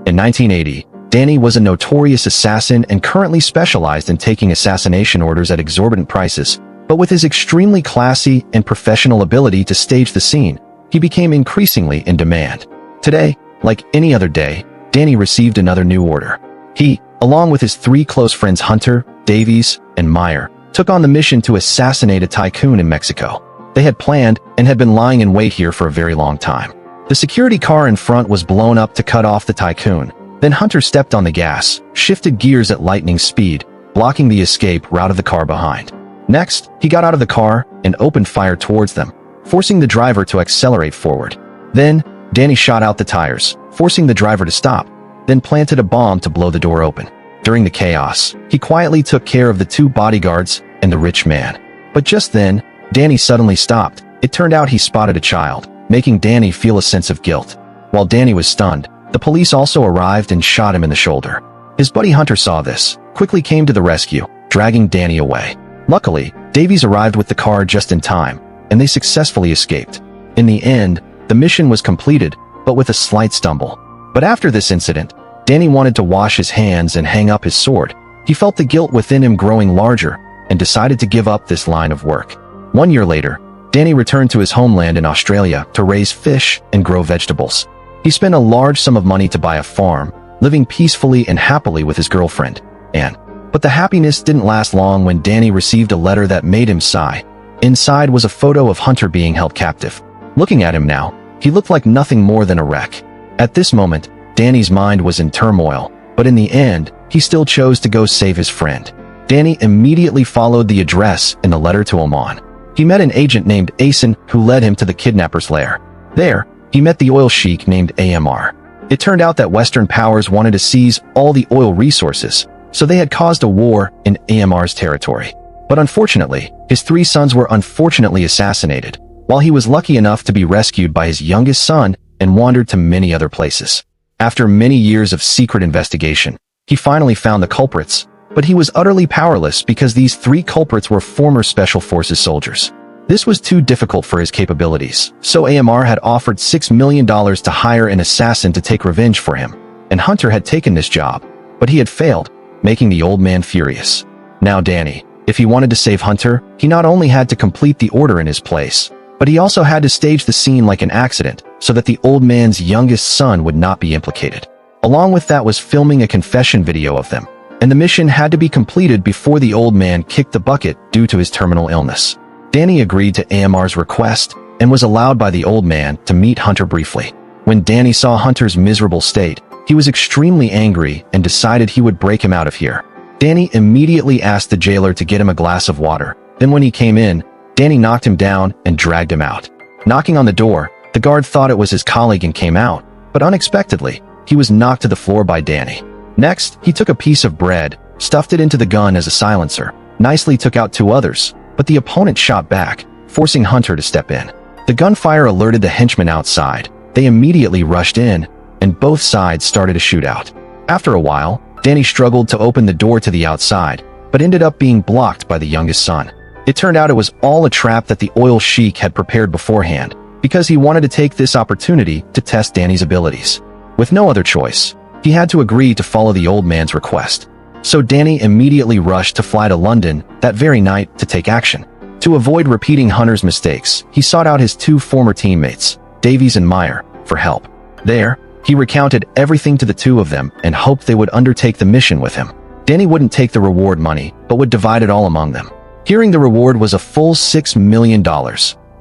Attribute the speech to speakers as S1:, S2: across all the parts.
S1: In 1980, Danny was a notorious assassin and currently specialized in taking assassination orders at exorbitant prices, but with his extremely classy and professional ability to stage the scene, he became increasingly in demand. Today, like any other day, Danny received another new order. He, along with his three close friends Hunter, Davies, and Meyer, took on the mission to assassinate a tycoon in Mexico. They had planned and had been lying in wait here for a very long time. The security car in front was blown up to cut off the tycoon. Then Hunter stepped on the gas, shifted gears at lightning speed, blocking the escape route of the car behind. Next, he got out of the car and opened fire towards them, forcing the driver to accelerate forward. Then, Danny shot out the tires, forcing the driver to stop, then planted a bomb to blow the door open. During the chaos, he quietly took care of the two bodyguards and the rich man. But just then, Danny suddenly stopped. It turned out he spotted a child, making Danny feel a sense of guilt. While Danny was stunned, the police also arrived and shot him in the shoulder. His buddy Hunter saw this, quickly came to the rescue, dragging Danny away. Luckily, Davies arrived with the car just in time, and they successfully escaped. In the end, the mission was completed, but with a slight stumble. But after this incident, Danny wanted to wash his hands and hang up his sword. He felt the guilt within him growing larger and decided to give up this line of work. 1 year later, Danny returned to his homeland in Australia to raise fish and grow vegetables. He spent a large sum of money to buy a farm, living peacefully and happily with his girlfriend, Anne. But the happiness didn't last long when Danny received a letter that made him sigh. Inside was a photo of Hunter being held captive. Looking at him now, he looked like nothing more than a wreck. At this moment, Danny's mind was in turmoil, but in the end, he still chose to go save his friend. Danny immediately followed the address in the letter to Oman. He met an agent named Asen who led him to the kidnapper's lair. There, he met the oil sheik named AMR. It turned out that Western powers wanted to seize all the oil resources, so they had caused a war in AMR's territory. But unfortunately, his three sons were unfortunately assassinated, while he was lucky enough to be rescued by his youngest son and wandered to many other places. After many years of secret investigation, he finally found the culprits, but he was utterly powerless because these three culprits were former Special Forces soldiers. This was too difficult for his capabilities, so AMR had offered $6 million to hire an assassin to take revenge for him, and Hunter had taken this job, but he had failed, making the old man furious. Now Danny, if he wanted to save Hunter, he not only had to complete the order in his place, but he also had to stage the scene like an accident so that the old man's youngest son would not be implicated. Along with that was filming a confession video of them, and the mission had to be completed before the old man kicked the bucket due to his terminal illness. Danny agreed to AMR's request and was allowed by the old man to meet Hunter briefly. When Danny saw Hunter's miserable state, he was extremely angry and decided he would break him out of here. Danny immediately asked the jailer to get him a glass of water. Then when he came in, Danny knocked him down and dragged him out. Knocking on the door, the guard thought it was his colleague and came out, but unexpectedly, he was knocked to the floor by Danny. Next, he took a piece of bread, stuffed it into the gun as a silencer, nicely took out two others, but the opponent shot back, forcing Hunter to step in. The gunfire alerted the henchmen outside. They immediately rushed in, and both sides started a shootout. After a while, Danny struggled to open the door to the outside, but ended up being blocked by the youngest son. It turned out it was all a trap that the oil sheik had prepared beforehand, because he wanted to take this opportunity to test Danny's abilities. With no other choice, he had to agree to follow the old man's request. So Danny immediately rushed to fly to London that very night to take action. To avoid repeating Hunter's mistakes, he sought out his two former teammates, Davies and Meyer, for help. There, he recounted everything to the two of them and hoped they would undertake the mission with him. Danny wouldn't take the reward money, but would divide it all among them. Hearing the reward was a full $6 million,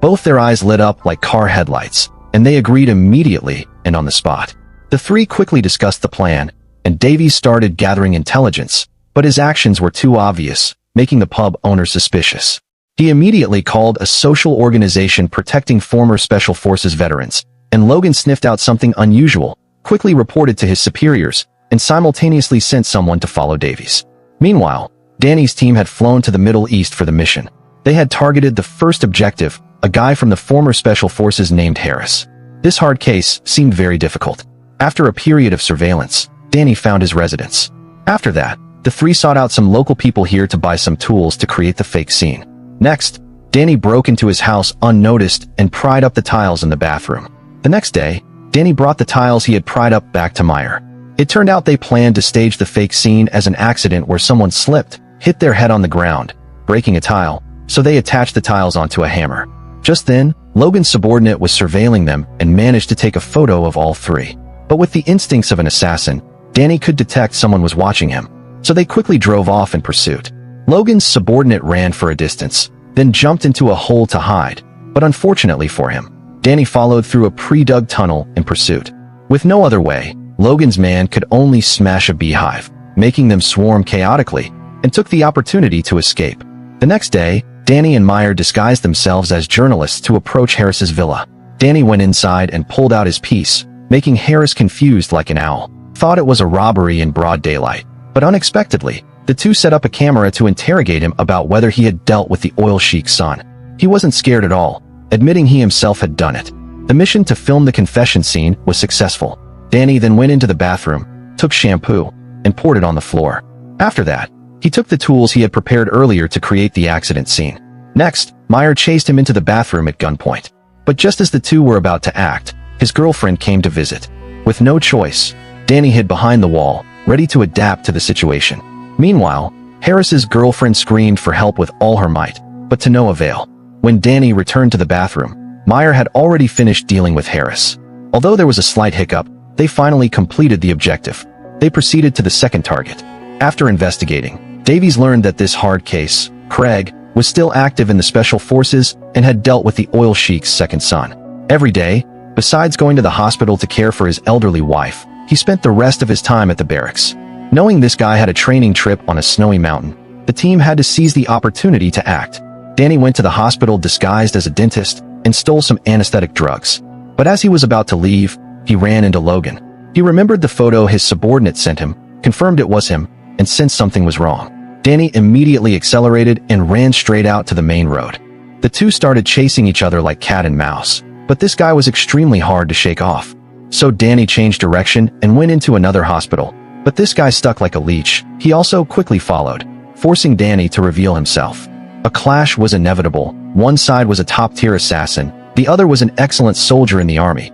S1: both their eyes lit up like car headlights, and they agreed immediately and on the spot. The three quickly discussed the plan, and Davies started gathering intelligence, but his actions were too obvious, making the pub owner suspicious. He immediately called a social organization protecting former Special Forces veterans, and Logan sniffed out something unusual, quickly reported to his superiors, and simultaneously sent someone to follow Davies. Meanwhile, Danny's team had flown to the Middle East for the mission. They had targeted the first objective, a guy from the former Special Forces named Harris. This hard case seemed very difficult. After a period of surveillance, Danny found his residence. After that, the three sought out some local people here to buy some tools to create the fake scene. Next, Danny broke into his house unnoticed and pried up the tiles in the bathroom. The next day, Danny brought the tiles he had pried up back to Meyer. It turned out they planned to stage the fake scene as an accident where someone slipped, hit their head on the ground, breaking a tile, so they attached the tiles onto a hammer. Just then, Logan's subordinate was surveilling them and managed to take a photo of all three. But with the instincts of an assassin, Danny could detect someone was watching him, so they quickly drove off in pursuit. Logan's subordinate ran for a distance, then jumped into a hole to hide, but unfortunately for him, Danny followed through a pre-dug tunnel in pursuit. With no other way, Logan's man could only smash a beehive, making them swarm chaotically, and took the opportunity to escape. The next day, Danny and Meyer disguised themselves as journalists to approach Harris's villa. Danny went inside and pulled out his piece, making Harris confused like an owl. Thought it was a robbery in broad daylight, but unexpectedly, the two set up a camera to interrogate him about whether he had dealt with the oil sheik's son. He wasn't scared at all, admitting he himself had done it. The mission to film the confession scene was successful. Danny then went into the bathroom, took shampoo, and poured it on the floor. After that, he took the tools he had prepared earlier to create the accident scene. Next, Meyer chased him into the bathroom at gunpoint. But just as the two were about to act, his girlfriend came to visit. With no choice, Danny hid behind the wall, ready to adapt to the situation. Meanwhile, Harris's girlfriend screamed for help with all her might, but to no avail. When Danny returned to the bathroom, Meyer had already finished dealing with Harris. Although there was a slight hiccup, they finally completed the objective. They proceeded to the second target. After investigating, Davies learned that this hard case, Craig, was still active in the special forces and had dealt with the oil sheik's second son. Every day, besides going to the hospital to care for his elderly wife, he spent the rest of his time at the barracks. Knowing this guy had a training trip on a snowy mountain, the team had to seize the opportunity to act. Danny went to the hospital disguised as a dentist and stole some anesthetic drugs. But as he was about to leave, he ran into Logan. He remembered the photo his subordinate sent him, confirmed it was him, and sensed something was wrong. Danny immediately accelerated and ran straight out to the main road. The two started chasing each other like cat and mouse, but this guy was extremely hard to shake off. So Danny changed direction and went into another hospital. But this guy stuck like a leech. He also quickly followed, forcing Danny to reveal himself. A clash was inevitable. One side was a top-tier assassin, the other was an excellent soldier in the army.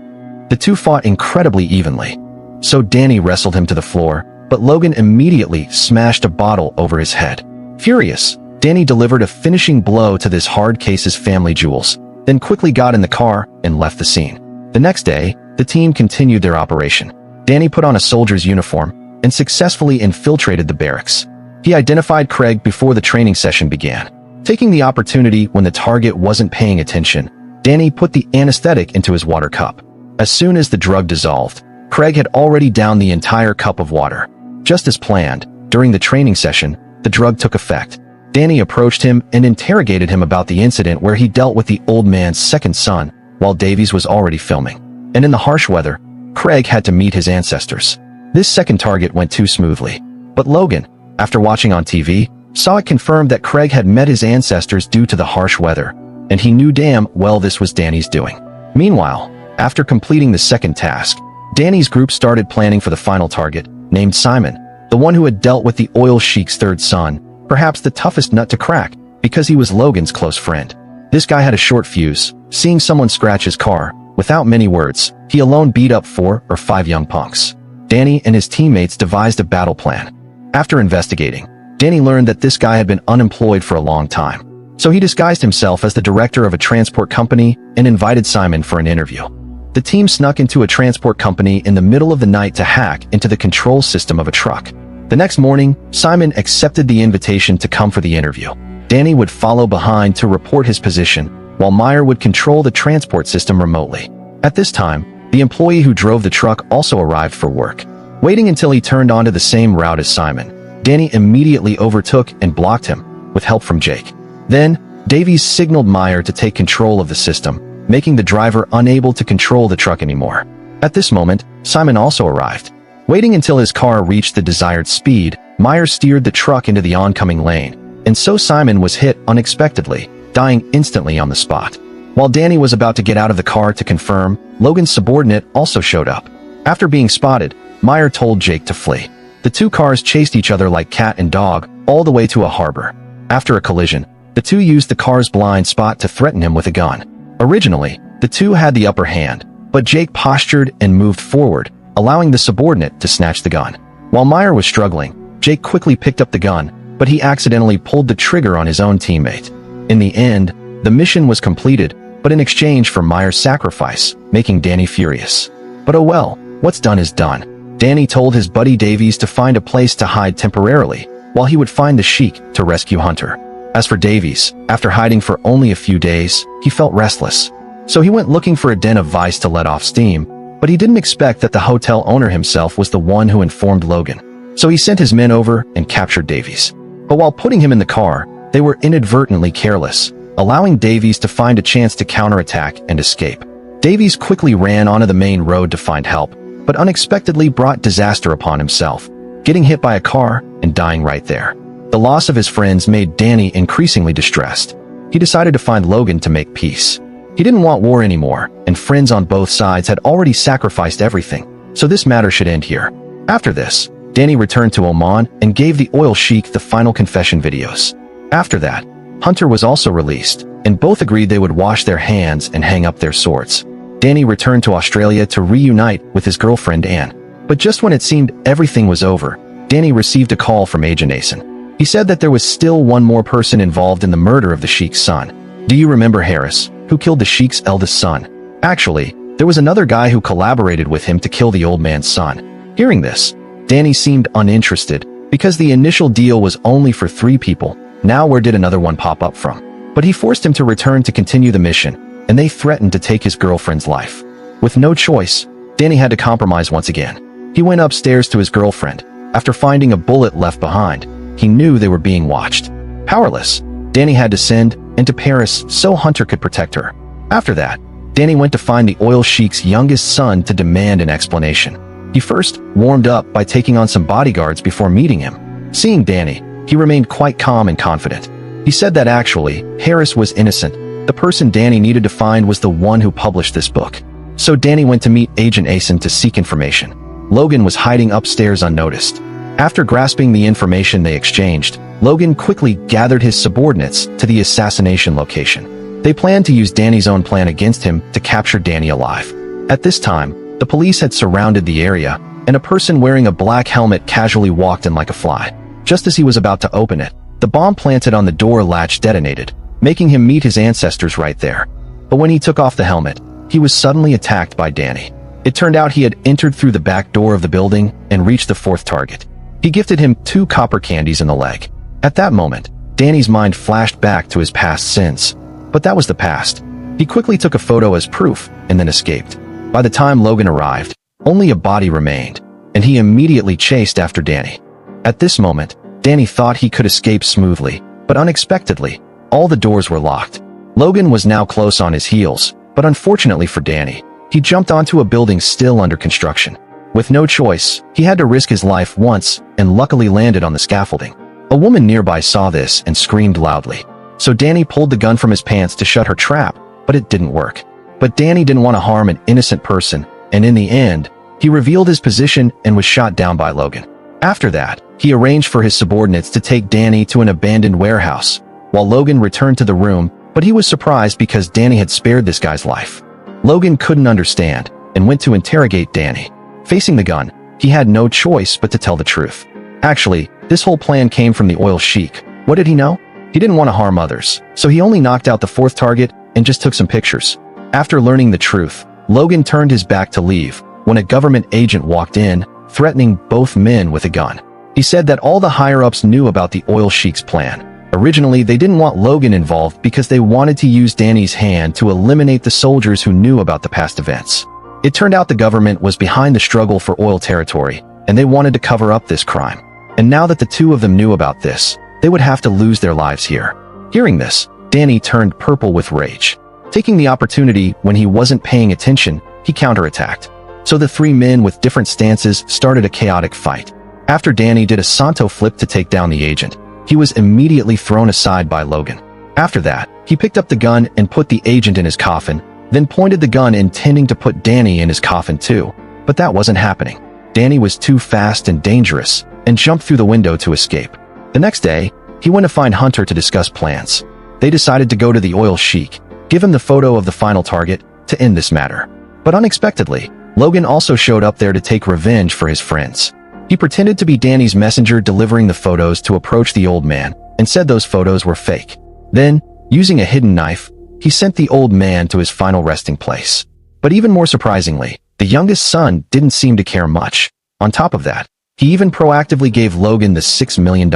S1: The two fought incredibly evenly. So Danny wrestled him to the floor, but Logan immediately smashed a bottle over his head. Furious, Danny delivered a finishing blow to this hard case's family jewels, then quickly got in the car and left the scene. The next day, the team continued their operation. Danny put on a soldier's uniform and successfully infiltrated the barracks. He identified Craig before the training session began. Taking the opportunity when the target wasn't paying attention, Danny put the anesthetic into his water cup. As soon as the drug dissolved, Craig had already downed the entire cup of water. Just as planned, during the training session, the drug took effect. Danny approached him and interrogated him about the incident where he dealt with the old man's second son, while Davies was already filming. And in the harsh weather, Craig had to meet his ancestors. This second target went too smoothly. But Logan, after watching on TV, saw it confirmed that Craig had met his ancestors due to the harsh weather, and he knew damn well this was Danny's doing. Meanwhile, after completing the second task, Danny's group started planning for the final target, named Simon, the one who had dealt with the oil sheik's third son, perhaps the toughest nut to crack, because he was Logan's close friend. This guy had a short fuse. Seeing someone scratch his car, without many words, he alone beat up 4 or 5 young punks. Danny and his teammates devised a battle plan. After investigating, Danny learned that this guy had been unemployed for a long time. So he disguised himself as the director of a transport company and invited Simon for an interview. The team snuck into a transport company in the middle of the night to hack into the control system of a truck. The next morning, Simon accepted the invitation to come for the interview. Danny would follow behind to report his position, while Meyer would control the transport system remotely. At this time, the employee who drove the truck also arrived for work. Waiting until he turned onto the same route as Simon, Danny immediately overtook and blocked him, with help from Jake. Then, Davies signaled Meyer to take control of the system, making the driver unable to control the truck anymore. At this moment, Simon also arrived. Waiting until his car reached the desired speed, Meyer steered the truck into the oncoming lane, and so Simon was hit unexpectedly, dying instantly on the spot. While Danny was about to get out of the car to confirm, Logan's subordinate also showed up. After being spotted, Meyer told Jake to flee. The two cars chased each other like cat and dog, all the way to a harbor. After a collision, the two used the car's blind spot to threaten him with a gun. Originally, the two had the upper hand, but Jake postured and moved forward, allowing the subordinate to snatch the gun. While Meyer was struggling, Jake quickly picked up the gun, but he accidentally pulled the trigger on his own teammate. In the end, the mission was completed, but in exchange for Meyer's sacrifice, making Danny furious. But oh well, what's done is done. Danny told his buddy Davies to find a place to hide temporarily, while he would find the Sheik to rescue Hunter. As for Davies, after hiding for only a few days, he felt restless. So he went looking for a den of vice to let off steam, but he didn't expect that the hotel owner himself was the one who informed Logan. So he sent his men over and captured Davies. But while putting him in the car, they were inadvertently careless, allowing Davies to find a chance to counterattack and escape. Davies quickly ran onto the main road to find help, but unexpectedly brought disaster upon himself, getting hit by a car and dying right there. The loss of his friends made Danny increasingly distressed. He decided to find Logan to make peace. He didn't want war anymore, and friends on both sides had already sacrificed everything, so this matter should end here. After this, Danny returned to Oman and gave the oil sheik the final confession videos. After that, Hunter was also released, and both agreed they would wash their hands and hang up their swords. Danny returned to Australia to reunite with his girlfriend Anne. But just when it seemed everything was over, Danny received a call from Agent Asen. He said that there was still one more person involved in the murder of the sheik's son. Do you remember Harris, who killed the sheik's eldest son? Actually, there was another guy who collaborated with him to kill the old man's son. Hearing this, Danny seemed uninterested, because the initial deal was only for 3 people. Now where did another one pop up from? But he forced him to return to continue the mission, and they threatened to take his girlfriend's life. With no choice, Danny had to compromise once again. He went upstairs to his girlfriend. After finding a bullet left behind, he knew they were being watched. Powerless, Danny had to send into Paris so Hunter could protect her. After that, Danny went to find the oil sheik's youngest son to demand an explanation. He first warmed up by taking on some bodyguards before meeting him. Seeing Danny, he remained quite calm and confident. He said that actually, Harris was innocent. The person Danny needed to find was the one who published this book. So Danny went to meet Agent Asen to seek information. Logan was hiding upstairs unnoticed. After grasping the information they exchanged, Logan quickly gathered his subordinates to the assassination location. They planned to use Danny's own plan against him to capture Danny alive. At this time, the police had surrounded the area, and a person wearing a black helmet casually walked in like a fly. Just as he was about to open it, the bomb planted on the door latch detonated, making him meet his ancestors right there. But when he took off the helmet, he was suddenly attacked by Danny. It turned out he had entered through the back door of the building and reached the 4th target. He gifted him 2 copper candies in the leg. At that moment, Danny's mind flashed back to his past sins. But that was the past. He quickly took a photo as proof and then escaped. By the time Logan arrived, only a body remained, and he immediately chased after Danny. At this moment, Danny thought he could escape smoothly, but unexpectedly, all the doors were locked. Logan was now close on his heels, but unfortunately for Danny, he jumped onto a building still under construction. With no choice, he had to risk his life once and luckily landed on the scaffolding. A woman nearby saw this and screamed loudly. So Danny pulled the gun from his pants to shut her trap, but it didn't work. But Danny didn't want to harm an innocent person, and in the end, he revealed his position and was shot down by Logan. After that, he arranged for his subordinates to take Danny to an abandoned warehouse, while Logan returned to the room, but he was surprised because Danny had spared this guy's life. Logan couldn't understand and went to interrogate Danny. Facing the gun, he had no choice but to tell the truth. Actually, this whole plan came from the oil sheik. What did he know? He didn't want to harm others, so he only knocked out the 4th target and just took some pictures. After learning the truth, Logan turned his back to leave when a government agent walked in, threatening both men with a gun. He said that all the higher-ups knew about the oil sheik's plan. Originally, they didn't want Logan involved because they wanted to use Danny's hand to eliminate the soldiers who knew about the past events. It turned out the government was behind the struggle for oil territory, and they wanted to cover up this crime. And now that the 2 of them knew about this, they would have to lose their lives here. Hearing this, Danny turned purple with rage. Taking the opportunity when he wasn't paying attention, he counterattacked. So the 3 men with different stances started a chaotic fight. After Danny did a Santo flip to take down the agent, he was immediately thrown aside by Logan. After that, he picked up the gun and put the agent in his coffin, then pointed the gun intending to put Danny in his coffin too. But that wasn't happening. Danny was too fast and dangerous, and jumped through the window to escape. The next day, he went to find Hunter to discuss plans. They decided to go to the oil sheik, give him the photo of the final target, to end this matter. But unexpectedly, Logan also showed up there to take revenge for his friends. He pretended to be Danny's messenger delivering the photos to approach the old man and said those photos were fake. Then, using a hidden knife, he sent the old man to his final resting place. But even more surprisingly, the youngest son didn't seem to care much. On top of that, he even proactively gave Logan the $6 million.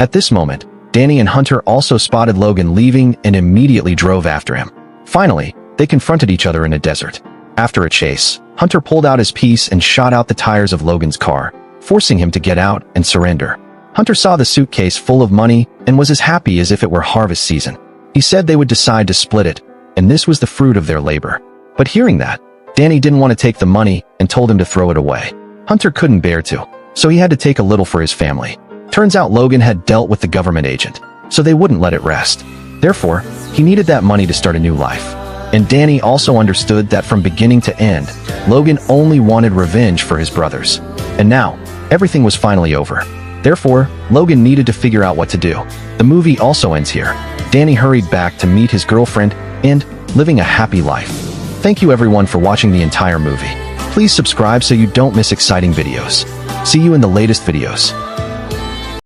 S1: At this moment, Danny and Hunter also spotted Logan leaving and immediately drove after him. Finally, they confronted each other in a desert. After a chase, Hunter pulled out his piece and shot out the tires of Logan's car, forcing him to get out and surrender. Hunter saw the suitcase full of money and was as happy as if it were harvest season. He said they would decide to split it, and this was the fruit of their labor. But hearing that, Danny didn't want to take the money and told him to throw it away. Hunter couldn't bear to, so he had to take a little for his family. Turns out Logan had dealt with the government agent, so they wouldn't let it rest. Therefore, he needed that money to start a new life. And Danny also understood that from beginning to end, Logan only wanted revenge for his brothers. And now, everything was finally over. Therefore, Logan needed to figure out what to do. The movie also ends here. Danny hurried back to meet his girlfriend and living a happy life. Thank you everyone for watching the entire movie. Please subscribe so you don't miss exciting videos. See you in the latest videos.